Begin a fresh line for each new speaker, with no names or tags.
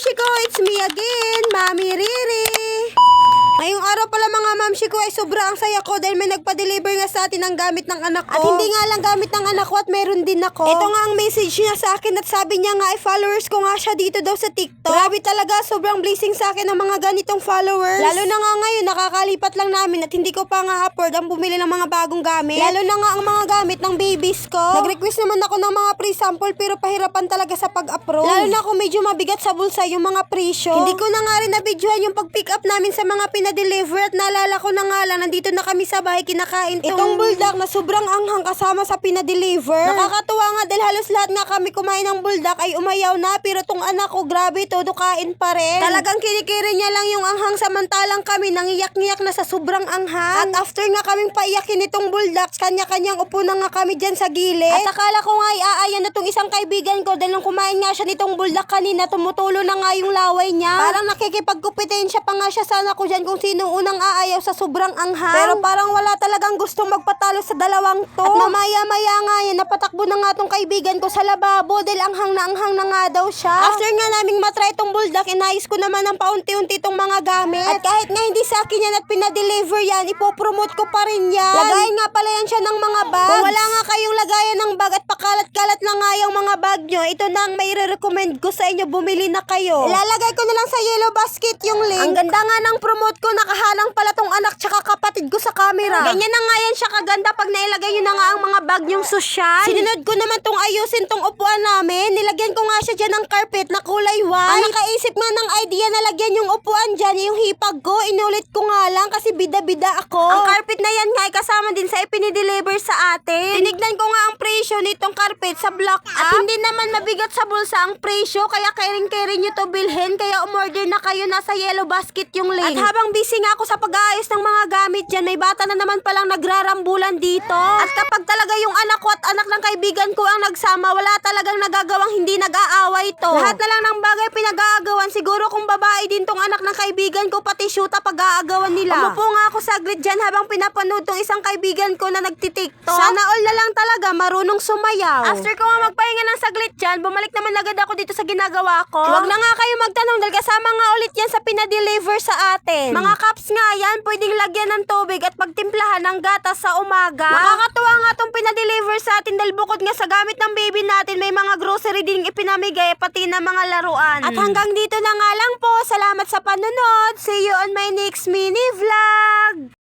mamshi ko, it's me again, Mami Riri. Ngayong araw pala mga mamshi ko ay sobrang saya ko dahil may nagpa-deliver nga sa atin ng gamit ng anak ko. At hindi nga lang gamit ng anak ko at meron din ako. Ito nga ang message niya sa akin at sabi niya nga ay followers ko nga siya dito daw sa TikTok. Grabe talaga, sobrang blessing sa akin ng mga ganitong followers. Lalo na nga ngayon, nakakalipat lang namin at hindi ko pa nga afford ang bumili ng mga bagong gamit. Lalo na nga ang mga gamit ng babies ko. Nag-request naman ako ng mga free sample pero pahirapan talaga sa pag-approve. Lalo na kung medyo mabigat sa bulsa yung mga presyo. Hindi ko na nga rin na-videohan yung pag-pick up namin sa mga pinadeliver at naalala ko na nga lang, nandito na kami sa bahay kinakain itong buldak na sobrang anghang kasama sa pinadeliver. Nakakatuwa nga dahil halos lahat nga kami kumain ng buldak ay umayaw na, pero tong anak ko grabe, todo kain pa rin. Talagang kinikiri niya lang yung anghang samantalang kami nangiyak-ngiyak na sa sobrang anghang. At after nga kaming paiyakin itong buldak, kanya-kanyang upo na nga kami dyan sa gilid. At akala ko nga iaayan na tong isang kaibigan ko dahil nung kumain nga siya nitong buldak kanina, tumutulo na nga yung laway niya. Parang nakikipagkumpetensya pa nga siya sana ko dyan kung sino unang aayaw sa sobrang anghang. Pero parang wala talagang gustong magpatalo sa dalawang to. At mamaya-maya nga yan, napatakbo na nga tong kaibigan ko sa lababo dahil anghang na nga daw siya. After nga naming matry itong buldak, inayos ko naman ng paunti-unti itong mga gamit. At kahit nga hindi sa akin yan at pinadeliver yan, ipopromote ko pa rin yan. Lagayan nga pala yan siya ng mga bags. Kung wala nga kayong lagayan ng bag at pakalat-kalat na nga yung mga bag nyo, ito na ang may re-recommend ko sa inyo, bumili na kayo. Ilalagay ko na lang sa yellow basket yung link. Ang ganda nga ng promote ko, nakahalang pala tong anak tsaka kapatid ko sa camera. Ganyan na nga yan siya kaganda pag nailagay nyo na nga ang mga bag nyong sosyal. Sinunod ko naman tong ayusin tong upuan namin. Nilagyan ko nga siya dyan ng carpet na kulay white. Ang nakaisip nga ng idea na lagyan yung upuan dyan, yung hipag ko, inulit ko nga lang kasi bida-bida ako. Ang carpet na yan nga ay kasama din sa ipinideliver sa atin. Tinignan ko nga ang presyo nitong carpet sa Block Up. At hindi naman mabigat sa bulsa ang presyo, kaya caring-caring nyo to bilhin. Kaya umorder na kayo, nasa yellow basket yung link. At habang busy nga ako sa pag-aayos ng mga gamit dyan, may bata na naman palang nagrarambulan dito. At kapag talaga yung anak ko at anak ng kaibigan ko ang nagsama, wala talagang nagagawang hindi nag-aaway to. Lahat na lang ng bagay pinag-aagawan. Siguro kung babae din tong anak ng kaibigan ko, pati shoota pag-aagawan nila. Umupo nga ako saglit dyan habang pinapanood tong isang kaibigan ko na nagtitiktok. Sana all na lang talaga marunong sumayaw. After ko nga magpahinga ng saglit dyan, bumalik naman agad ako dito sa ginagawa ko. Huwag na nga kayo magtanong dahil kasama nga ulit yan sa pinadeliver sa atin. Mga cups nga yan, pwedeng lagyan ng tubig at pagtimplahan ng gatas sa umaga. Nakakatuwa nga tong pinadeliver sa atin dahil bukod nga sa gamit ng baby natin, may mga grocery din ipinamigay pati na mga laruan. At hanggang dito na nga lang po. Salamat sa panonood. See you on my next mini vlog.